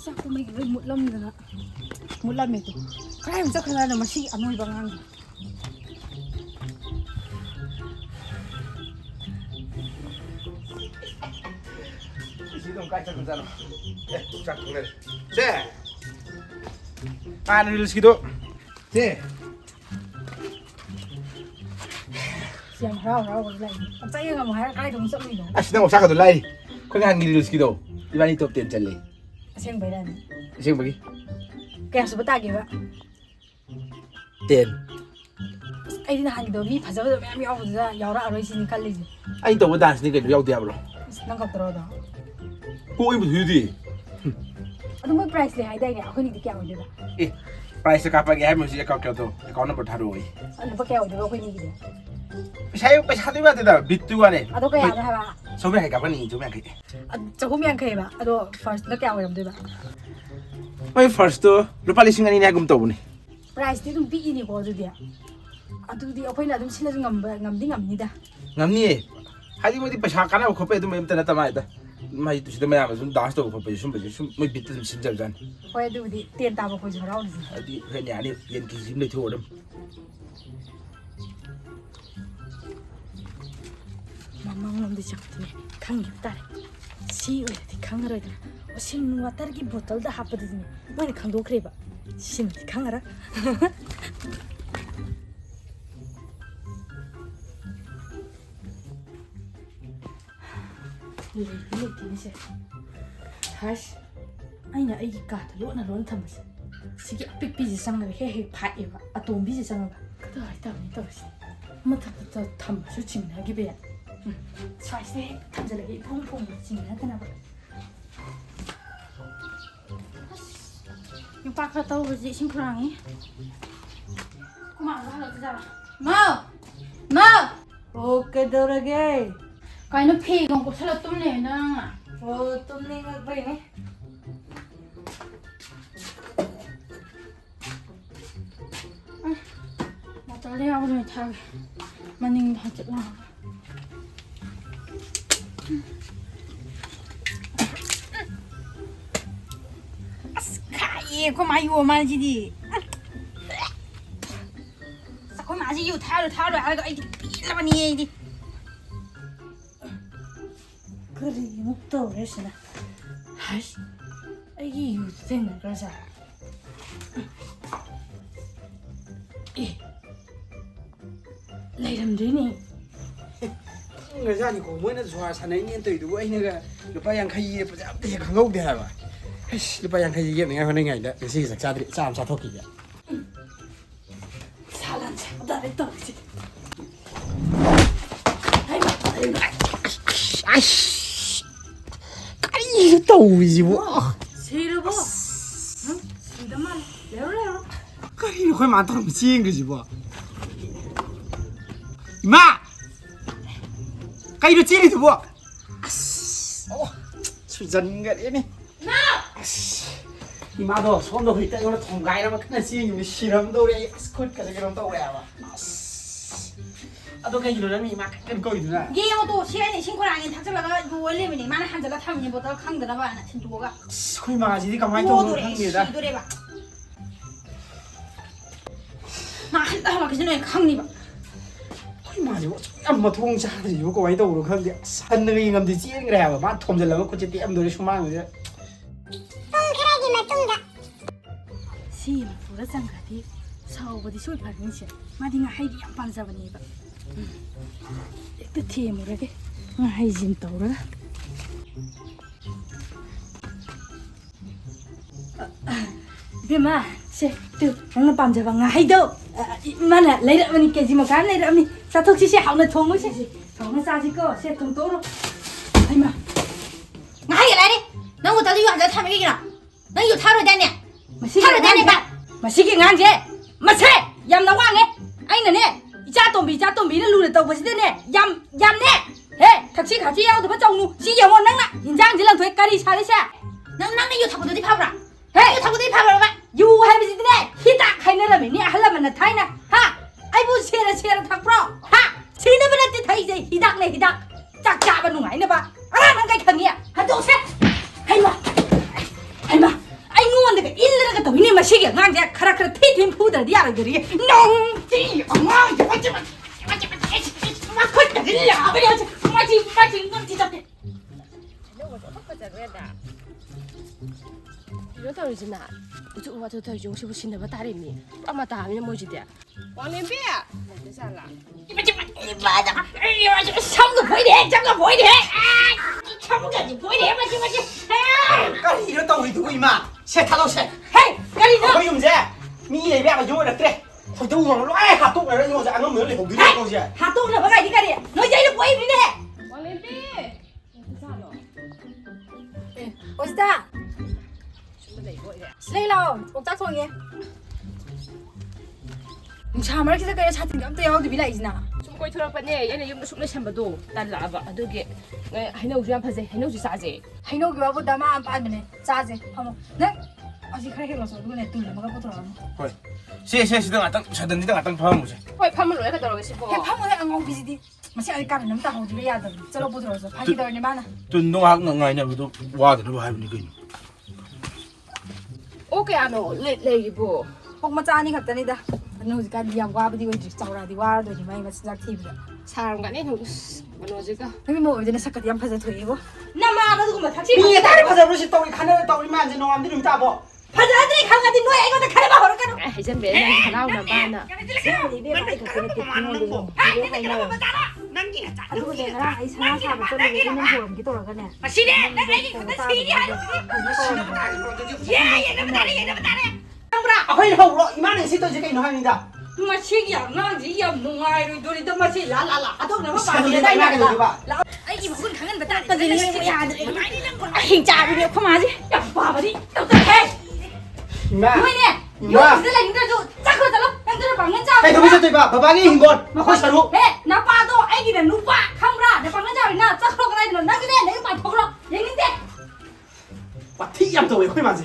ꯆꯥꯛꯇꯣ ꯃꯩꯒꯤ ꯂꯣꯏ ꯃꯨꯠꯂꯝꯗꯅ ꯃꯨꯠꯂꯝꯃꯦ ꯇꯨ ꯀꯗꯥꯏ ꯑꯃ ꯆꯠꯈ꯭ꯔꯖꯥꯠꯅꯣ ꯃꯁꯤꯒꯤ ꯑꯅꯣꯏꯕ ꯑꯉꯥꯡꯁꯦ Dong kaca ke sana. Cak bener. Se. Mana dulu segitu? Se. Siang rau lagi. Apa yang kamu harap kali kamu sebeli dong? Asli nggak usah kado lagi. Kau nggak ngiri dulu segitu. Di mana top 10 cale? Siang bayar nih. Siang bagi? Kayak sebentar gitu pak. 10. Ay din hangin daw mi pasal may ami ako sa yaura aroy sini kalli. Ay top dance ni kayo yaw diablo. Nang kaptero daw. Kung ibu hindi. Ano mo price le hay dai ne ako ni di kya wala. Price kapag ay mo siya kau to. Ikaw na bertaruh. Ano ba kya wala ako ni di. Saya hati ba tada bitu ane. Ado kaya na ba. So may kapan ni so may kay. Sa humyan kay ba. Ado first na kya wala di ba. May first to lupa lising ani na gum to ni. Price di dum bi ni ko do dia. Ado di ako na dum sila ngam da. Ngam ni. Hadi mo di pa sa kana ko pa dum may tana tama ita. Mai tu sudah macam tu dah tahu apa sum mai bitu sim jalan. Oh ya tu di tian tahu ko jauh ni. Hadi ni ani yang kizim ni tu orang. Mama ngom di cakap ni kang gitar. Si oi di kang ara ida. Osin water ki botol dah hapa di ni. Mana kang do kreba. Sin di kang ara. Ini Hash, aina ai ka ta lo na ron tham ba. Sigi apik pi ji sang na he he pha e ba. Atom bi ji sang ba. Ka ta ni ta si. Ma ta ta tham su ching na gi be. Sai se tham ja la gi phong ching na ta na ba. Yung pa ka tau ba ji sing khurang ni. Kuma ba la ta ba. Ma. Okay do ra ge. Kai no phi gong ko sala tum ne na. Oh, tumbling magbay ni. Ay, matali ako na itag. Maning hajit lang. Askay, ko mayo man jidi. Sa ko ma ji yu thalo aga ai pila ba ni di. Kari mukto res na. Hash. Ay yuteng na kasa. Leiram dini. Ngajani ko moina zwa sanai ni entoi du ai naga lupa yang khai pa ja te khangau de ha ba. Lupa yang khai ye ngai hone ngai da si sak sadri sam sa thoki ya. Salan sa da re to. Ai. Cái tàu gì bộ Xe đâu bố Xe đó mà Léo cái khói mà tao chiên cái gì bộ mà cái đó chiên thì bộ sự dân cái đấy này mà đó xong rồi thì tao nó thòng gái nó mà cái này chiên thì xì lắm đâu đấy khôi cái nó tao đẹp à 또 그냥 이러려면 막 깜깜이 누나. 얘도 시간이 신고랑이 닥쳐라가 원래는 만에 한 잔라 타면 보다 강들어 봐. 신주고가. 거의 막아지 니가 많이 또 강미다. 노래 봐. 나 한다 막 그전에 강리 봐. 거의 막아지 엄마 통자지 요거 많이 또 그러고 근데 산능이 감지 찌는 그래 봐. 만 톰질라고 그때 땜 노래 shumang 거지. 똥그라기만 똥다. 시마 부르장 가디. 사오버디 소리 파는시. 마디가 하이디 양 반사버니가. 또 티에 모르게 하이진 떠오르 비마 또 너는 밤자봐 하이도 mana lấy được mình cái gì mà cái lấy được mình sao thôi chứ hỏng là thùng mới chứ hỏng nó ra chứ cơ sẽ thùng tốt đâu ai mà ngay cái này đi nó một tao đi ăn giờ tham cái gì nào nó yêu thao rồi đây nè thao rồi đây nè bạn mà xí cái ngang gì mà xe yam nó quăng ấy anh này nè cha tôm bì nó lùi được tàu vào xí nè yam nè ê thật xí khảo chi yêu thì bắt chồng nu xí nhiều ngon nắng nè nhìn giang chỉ lần thuế cà đi xa đấy xe nắng nắng nó yêu thằng của tôi đi phao ra ê yêu thằng của tôi đi phao ra bạn 유 hay gì thế hít tạ hay nữa là mình nè hay là mình là thay nè ha ai muốn xe là thằng pro ha xin nó bên đây thấy gì hít tạ này hít tạ chặt chặt vào nung ấy nè bà à nó cái thằng nhỉ hả tôi xe hay mà 마시게 낭자 카라카라 티팀 푸더디 알아들이 농지 엉망 맞지 막걸리 들려 그래 맞지 농지 잡대 이런 떨어지나 이쪽 와서 더 용시 부신다 봐 다리미 아마 다음에 뭐지대 왕连别等下啦 맞아 참도 보이네 잠깐 보이네 참까지 보이네 맞지 까리 이런 또 우리 누구 이마 새 타도 새 헤이 까리 너 거기 움제 미에 배가 용을 그래 거기 또 우선 로에 하도 그래 이거 안 오면 내 거기 거기 하도 너 뭐가 이 까리 너 이제 보이네 王连别等下了 어디다 什么累过一点 슬레이로 옥작 송이 참을 기서 그래 차팅 감도 야우도 빌라 이지나 좀 거의 돌아봤네 얘네 용도 숙내 샴바도 달라봐 어떻게 하이노 좀 파세 하이노 좀 싸지 하이노기 와보다 마음 빠르네 짜지 하모 네 아직 그렇게 해서 누구네 둘 뭐가 보더라 헐. 시시시등 아땅 차든지등 아땅 파무지. 거의 판물 왜 가더라고 싶어 해 파문에 안공 비지디 맛이 아직 까는 남다 호주를 야들 저러 보더라서 파기더니 많아 뜬동학 능아이냐 그도 와들어 하이니 그. 오케이 아노 레이보 뽕마 짜니 갔다니다 너 호주까지 양 와버디 오지 짜오라디 와르더니 많이 맛있다 TV다 사람 간에 뭐지가 여기 뭐 어디나 색깔이 양 파자 토이고 나마 나도 그만 탁시 미에 다리 파자 버시 또 우리 가는 또 우리 만지 농암 들으면 따보 파자들이 강아지 너 애가 가려 봐 허락하노 아 이제 매년 하나오나 봐나 이래 많이 갖고 이렇게 비밀로 이래 하이나 아이고 내가 이 사람 사람 저기 있는 보험 기도라가네 마시네 내가 이게 근데 시리 하는 예 얘는 다리 강브라 아거이 하우로 이만한 시도 지게 이노 합니다 마시기야 나지 야 농아이로 도리도 마시 라라라 아동나 봐 시간이 다 이만하게 봐 아이 먹은 강은 다 따지는 야 행자비네 포마지 야 바바디 똑똑해 이마 뭐이네 요 있을래 인가도 짝으로 달라 양들을 방는 자 cái tôi biết bà bà nghe hình con mà khôi saro 에 나빠도 애기는 누빠 강브라 내 방는 자리나 짝으로 가야 되는 나그네 내가 말 먹으러 얘긴데 bà thị em tôi khôi mà gì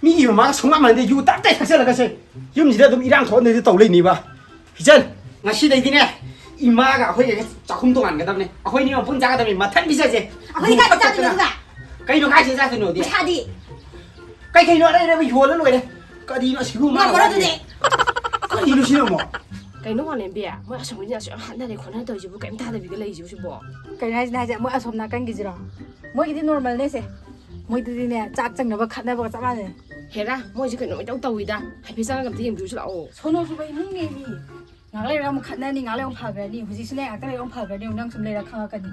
mi yêu mà sống mà để yêu tắt tay thật sự là cái gì yêu gì đó tôi irang thốn để tàu lên đi bà thì chân ngày xưa đây thế này ima cả khôi cái chắc không tung ăn cái tao này khôiนี่mà phun ra cái tao này mà thân bị sao gì 아버지 가자 자주 누가 cái nó khai ra từ nổi đi 차디 cái nó đây đây bị hùa nó rồi đây cái đi nó xíu mà 뭐 뭐라도 돼 cái đi nó xíu mà cái nó hoàng liền bia mỗi sáng mình ra hắn này còn hắn tới chỉ cái ta đây bị cái lấy gì chứ bỏ cái này này 뭐 아som 나간 기지라 뭐 이게 노멀 내세 뭐 이들이 내 짝짝나 봐 칸나 봐 잡아네 해라 뭐 이제 그놈이 또 떠이다 해피상 감도 힘 주실 오 손호수가 있는 게미 나래 랑 칸나니 나래 랑 파가니 후지스네 아까 랑 파가니 랑 좀 내라 강하가니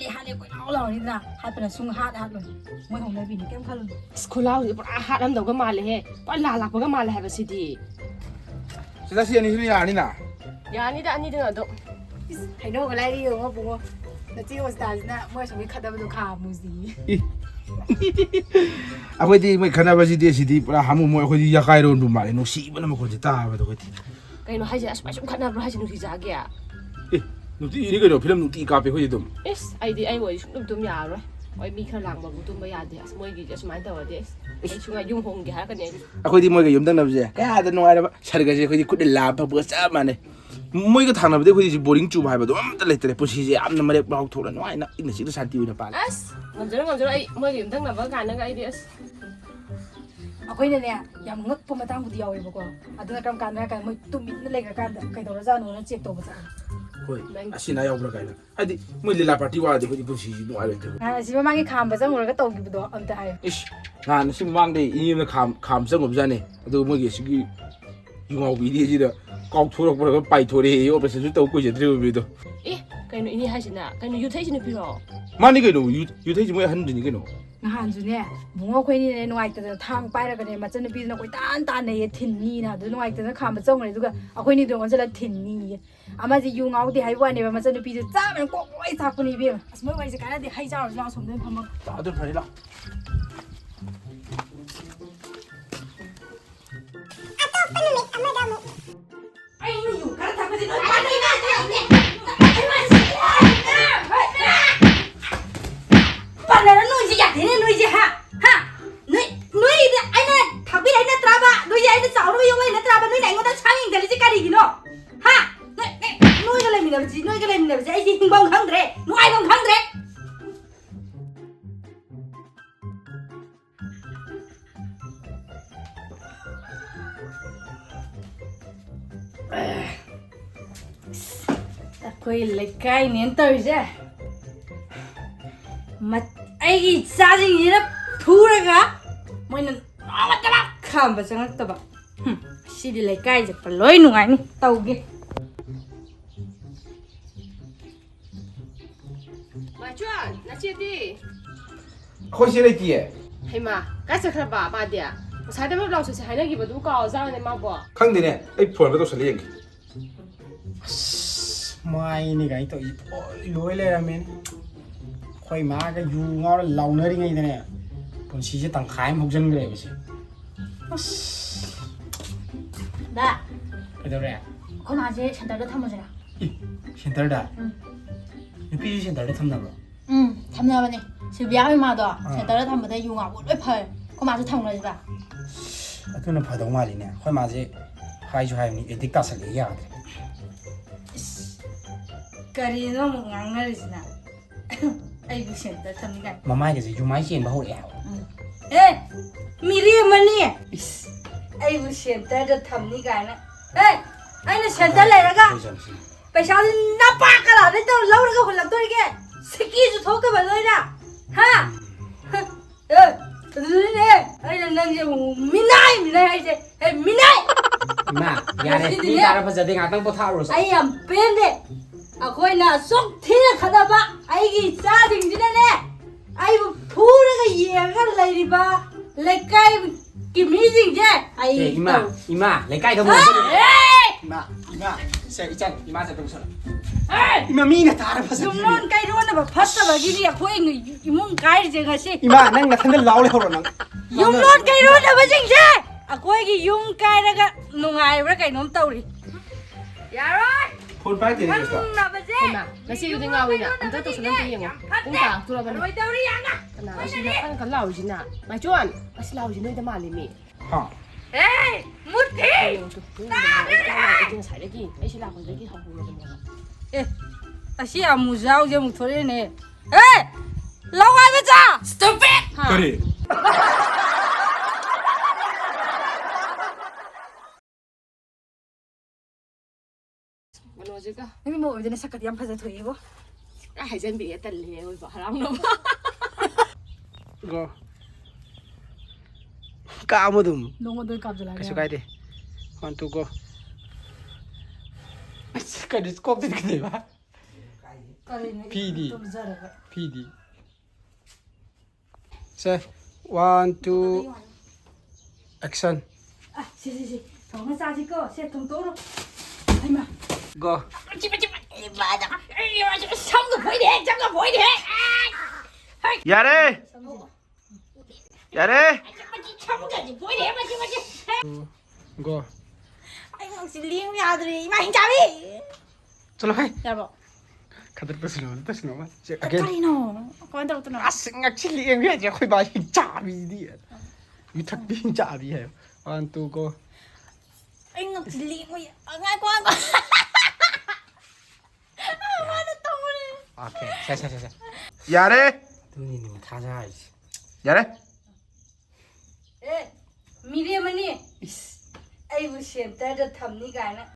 하래 거 나올라니나 하더라 숭 하로 뭐 홍내 비니 겜 칼로 스쿨라우 이거 아 하람 너가 말해 빨라 라라가 말해 해버시디 시다시 아니 힘이 아니나. 야 아니다 너도 하이노가 라이요 뭐 보고 나 찍어 스타즈나 뭐 저기 카다도 가 무지 아버지 뭐 가나바지 데시디 뿌라 하무 뭐 거기 야카이로 좀 말해 너 씨발 뭐 거기 따봐도 거기. cái nó hay gì à chúng khăn nào hay gì nó thì giá kìa 누티 이리가 너 필름 누티 카페 거기 좀. yes ai đi ai ngồi chúng tôi nhà rồi ai mi khăn làng mà tôi mới ăn thì mới gì cho máy tàu thì ai chúng ai dung hồng gì hả cái này 아코디 뭐가 염당 나보지. 까다 농아라 봐. 샤르가지 거기 꾸들 라파 버싸 마네. 뭐이가 당나보데 거기 보링 좀 해봐도 아무도 레트레 보시지 암나 말에 막 돌아 놓아이나 이는 지도 산티 위나 봐. as ngon rồi ai mới gì thằng nào vẫn cái nó cái đi ꯑꯩꯈꯣꯏꯅꯅꯦ ꯌꯥꯝ ꯉꯛꯄ ꯃꯇꯥꯡꯕꯨꯗꯤ ꯌꯥꯎꯋꯦꯕꯀꯣ ꯑꯗꯨꯅ ꯀꯔꯝ ꯀꯥꯟꯗ ꯍꯥꯏꯔꯀꯥꯟꯗ ꯃꯣꯏ ꯇꯨꯃꯤꯟꯅ ꯂꯩꯈ꯭ꯔꯀꯥꯟꯗ ꯀꯩꯗꯧꯔꯖꯥꯠꯅꯣꯅ ꯆꯦꯛ ꯇꯧꯕ ꯆꯠꯂꯦ ꯍꯣꯏ ꯑꯁꯤꯅ ꯌꯥꯎꯕ꯭ꯔꯥ ꯀꯥꯏꯅ ꯍꯥꯏꯗꯤ ꯃꯣꯏ ꯂꯤꯂꯥ ꯄꯥꯔꯇꯤ ꯋꯥꯔꯗꯤ ꯑꯩꯈꯣꯏꯗꯤ ꯄꯨꯟꯁꯤꯁꯤ ꯅꯨꯡꯉꯥꯏꯔꯣꯏꯗꯦ ꯅꯍꯥꯟ ꯑꯁꯤ ꯃꯃꯥꯡꯒꯤ ꯈꯥꯝꯕ ꯆꯪꯉꯨꯔꯒ ꯇꯧꯈꯤꯕꯗꯣ ꯑꯝꯇ ꯍꯥꯏꯌꯣ 이씨 난 지금 망대 이님의 감 썩업자네 또 뭐게 시기 융하고 이디지다 꼭 돌아보라고 바이토리 옆에서 줄 떠고 이제 드리고도 ê cái nó ini hay gì nè cái nó yêu thấy gì nó biết 많이 그노 유태지 뭐야 하는 데 이게노 ꯅꯍꯥꯟꯁꯨꯅꯦ ꯕꯨꯡꯉꯣ ꯑꯩꯈꯣꯏꯅꯤꯅꯦ ꯅꯨꯡꯉꯥꯏꯇꯗꯅ ꯊꯥꯡ ꯄꯥꯏꯔꯒꯅꯦ ꯃꯆꯟꯅꯨꯄꯤꯗꯨꯅ ꯀꯣꯏꯇꯥꯟ ꯇꯥꯟꯅꯩꯌꯦ ꯊꯤꯟꯅꯤꯅ ꯑꯗꯨ ꯅꯨꯡꯉꯥꯏꯇꯗꯅ ꯈꯥꯝꯕ ꯆꯪꯉꯨꯔꯦ ꯑꯗꯨꯒ ꯑꯩꯈꯣꯏꯅꯤꯗꯣ ꯑꯣꯟꯁꯤꯜꯂ ꯊꯤꯟꯅꯤꯌꯦ ꯑꯃꯁꯤ ꯌꯨ ꯉꯥꯎꯗꯦ ꯍꯥꯏꯕ ꯋꯥꯅꯦꯕ ꯃꯆꯟꯅꯨꯄꯤꯁꯨ ꯆꯥꯕꯅ ꯀꯣꯛ ꯂꯣꯏ ꯆꯥꯛꯄꯅꯦ ꯏꯕꯦꯝꯃ ꯑꯁ ꯃꯣꯏ ꯋꯥꯔꯤꯁꯦ ꯀꯥꯟꯅꯗꯦ ꯍꯩ ꯆꯥꯔꯨꯁꯤ ꯂꯥꯛꯑꯣ ꯁꯣꯝꯗ ꯐꯝꯃꯒ 다들 편이라 ꯑꯩꯅ ꯌꯨ ꯈꯔ ꯊꯛꯄꯁꯤ ꯅꯣꯏ ꯄꯥꯟꯅꯔ ꯅꯣꯏꯁꯤ ꯌꯥꯗꯦꯅꯦ ꯅꯣꯏꯁꯤ ꯍꯥ ꯅꯣꯏꯗ ꯑꯩꯅ ꯊꯛꯄꯤꯔꯛꯏ ꯅꯠꯇ꯭ꯔꯕ ꯅꯣꯏꯁꯦ ꯑꯩꯅ ꯆꯥꯎꯔꯕ ꯌꯣꯛꯂꯛꯏ ꯅꯠꯇ꯭ꯔꯕ ꯅꯣꯏꯅ ꯑꯩꯉꯣꯟꯗ ꯁꯥꯡ ꯌꯦꯡꯗꯜꯂꯤꯁꯤ ꯀꯔꯤꯒꯤꯅꯣ ꯍꯥ ꯅꯣꯏꯒ ꯂꯩꯃꯤꯟꯅꯕꯁꯤ ꯑꯩꯁꯦ ꯍꯤꯡꯐꯝ ꯈꯪꯗ꯭ꯔꯦ ꯅꯨꯡꯉꯥꯏꯐꯝ ꯈꯪꯗ꯭ꯔꯦ ꯑꯩꯈꯣꯏ ꯂꯩꯀꯥꯏꯅꯦꯅ ꯇꯧꯔꯤꯁꯦ ꯑꯩꯒꯤ ꯏꯆꯥꯁꯤꯡꯁꯤꯅ ꯐꯨꯔꯒ ꯃꯣꯏꯅ ꯅꯣꯡꯃꯇ ꯈꯥꯝꯕ ꯆꯪꯉꯛꯇꯕ ꯁꯤꯗꯤ ꯂꯩꯀꯥꯏ ꯆꯠꯄ ꯂꯣꯏ ꯅꯨꯡꯉꯥꯏꯅꯤ ꯇꯧꯒꯦ 마주아, 나치디. ꯑꯩꯈꯣꯏ ꯁꯤ ꯂꯩꯇꯤꯌꯦ 해마, 까서 그래봐, 마디야. 사대만 라우스 하나기보다 누가 어자네 마보. ꯈꯪꯗꯦꯅꯦ ꯑꯩ ꯐꯣꯟ ꯑꯃ ꯇꯧꯁꯜꯂ ꯌꯦꯡꯒꯦ ꯃꯥꯏꯅꯤ ꯒꯥꯏ ꯇꯧ ꯂꯣꯏ ꯂꯩꯔꯝꯃꯦꯅꯦ ꯑꯩꯈꯣꯏ ꯃꯥꯒ ꯌꯨ ꯉꯥꯎꯔ ꯂꯥꯎꯅꯔꯤꯉꯩꯗꯅꯦ ꯄꯨꯟꯁꯤꯁꯦ ꯇꯪꯈꯥꯏ ꯑꯃ ꯍꯧꯖꯤꯟꯈ꯭ꯔꯦꯕ ꯁꯦ ꯗꯥ ꯀꯩꯗꯧꯔꯦ ꯑꯩꯈꯣꯏ ꯃꯥꯁꯦ ꯁꯦꯟꯇꯔꯗ ꯊꯝꯃꯁꯤꯔꯥ ꯁꯦꯟꯇꯔꯗ ꯅꯨꯄꯤꯁꯦ ꯁꯦꯟꯇꯔꯗ ꯊꯝꯅꯕ꯭ꯔꯣ ꯊꯝꯅꯕꯅꯦ ꯁꯤꯜꯕꯤꯌꯥ ꯏꯃꯥꯗꯣ ꯁꯦꯟꯇꯔꯗ ꯊꯝꯕꯗ ꯌꯨ ꯉꯥꯎꯕ ꯂꯣꯏ ꯐꯔꯦ ꯑꯩꯈꯣꯏ ꯃꯥꯁꯨ ꯊꯝꯈ꯭ꯔꯁꯤꯔꯥ ꯑꯗꯨꯅ ꯐꯗꯧ ꯃꯥꯜꯂꯤꯅꯦ ꯑꯩꯈꯣꯏ ꯃꯥꯁꯦ ꯍꯥꯏꯁꯨ ꯍꯥꯏꯕꯅꯤ ꯑꯦꯗꯤꯛ ꯇꯥꯁꯜꯂꯛꯑꯦ ꯌꯥꯗ꯭ꯔꯦ ꯀꯔꯤꯅꯣ ꯑꯃꯨꯛ ꯉꯥꯡꯅꯔꯤꯁꯤꯅ ꯑꯩꯕꯨ ꯁꯦꯟꯇꯔ ꯊꯝꯅꯤꯡꯉꯥꯏ ꯃꯃꯥꯏꯒꯁꯦ ꯌꯨꯃꯥꯏ ꯆꯦꯟꯕ ꯍꯧꯔꯛꯑꯦ ꯍꯥꯏꯕ ꯃꯤꯔꯤ ꯑꯃꯅꯤ ꯑꯩꯕꯨ ꯁꯦꯟꯇꯔꯗ ꯊꯝꯅꯤ ꯀꯥꯏꯅ ꯑꯩꯅ ꯁꯦꯟꯇꯔ ꯂꯩꯔꯒ ꯄꯩꯁꯥꯗꯨ ꯅꯄꯥ ꯀꯔꯥꯗꯩ ꯇꯧꯔ ꯂꯧꯔꯒ ꯍꯨꯜꯂꯛꯇꯣꯔꯤꯒꯦ ꯁꯤꯀꯤꯁꯨ ꯊꯣꯛꯇꯕ ꯅꯣꯏꯅ ꯍꯥ ꯑꯗꯨꯅꯦ ꯑꯩꯅ ꯅꯪꯁꯦ ꯃꯤꯅꯥꯏ ꯍꯥꯏꯁꯦ ꯃꯤꯅꯥꯏ ꯏꯃꯥ ꯌꯥꯔꯦ ꯃꯤ ꯇꯥꯔ ꯐꯖꯗꯦ ꯉꯥꯛꯇꯪ ꯄꯣꯊꯥꯔꯨꯔꯁꯤ ꯑꯩ ꯌꯥꯝ ꯄꯦꯟꯗꯦ ꯑꯩꯈꯣꯏꯅ ꯑꯁꯨꯛ ꯊꯤꯅ ꯈꯠꯅꯕ ꯑꯩꯒꯤ ꯏꯆꯥꯁꯤꯡꯁꯤꯅꯅꯦ ꯑꯩꯕꯨ ꯐꯨꯔꯒ ꯌꯦꯡꯉꯒ ꯂꯩꯔꯤꯕ ꯂꯩꯀꯥꯏꯒꯤ ꯃꯤꯁꯤꯡꯁꯦ ꯑꯩ 이마 레카이도 뭐 이마 세 이짠 이마 자 동선 이마 미나 다라 파서 ꯌꯨꯝꯂꯣꯟ ꯀꯩꯔꯣꯟꯅꯕ ꯐꯠꯇꯕꯒꯤꯗꯤ ꯑꯩꯈꯣꯏ ꯏꯃꯨꯡ ꯀꯥꯏꯔꯤꯁꯦ ꯉꯁꯤ 이마 난 나한테 라울레 걸어 난 ꯌꯨꯝꯂꯣꯟ ꯀꯩꯔꯣꯟꯅꯕꯁꯤꯡꯁꯦ ꯑꯩꯈꯣꯏꯒꯤ ꯌꯨꯝ ꯀꯥꯏꯔꯒ ꯅꯨꯡꯉꯥꯏꯕ꯭ꯔꯥ ꯀꯩꯅꯣꯝ ꯇꯧꯔꯤ ꯌꯥꯔꯣꯏ 폰 빨리 되는 거다 ꯈꯪꯅꯕꯁꯦ 해마, 나치디 나오이나. 안다 또 선한테 얘기해. 뽕다, 돌아봐라. ꯀꯩꯗꯧꯔꯤ ꯌꯥꯝꯅ 나 아시나 하는 간 라우지나. 마주아, 아시 라우지 너희들 말리미. 하 무티 이거 살기. 아시 라우지 하고 있는 거. ꯑꯁꯤ ꯑꯃꯨꯖꯥꯎꯁꯦ ꯑꯃꯨꯛ ꯊꯣꯔꯛꯑꯦꯅꯦ ꯂꯋꯥꯏ ꯃꯆꯥ stupid 그래 뭐지가? ꯅꯪ 뭐 어디네 색깔이 양 파져 더이고 하이젠비에 딸리에 우리 하랑노. 이거 까무듬 농어들 깝질라게 그래서 가야 돼 한두고 색깔이 꼭 되게 돼봐 PD PD 자 1, 2 액션 아 시시시 정말 싸지고 새 통도로 아이마 고 집에 맞아 삼도 보이네 장가 보이네 야래 야래 참까지 보이네 맞지 고 아이고 혹시 리응이 아들이 이마 힘잡이 चलो भाई 여보 खतर तो सुनो मत 까리노 कौन तो ना ngạc chili em biết chứ khôi bài chả bị đi như thật biến chả bị hiểu 1, 2 go anh ngọc chỉ liễu ngay qua mà nó to lên 오케이 자자자자 야래 돈이님 다 자야지 야래 에 미리엄니 아이고 센터에 탐니 가나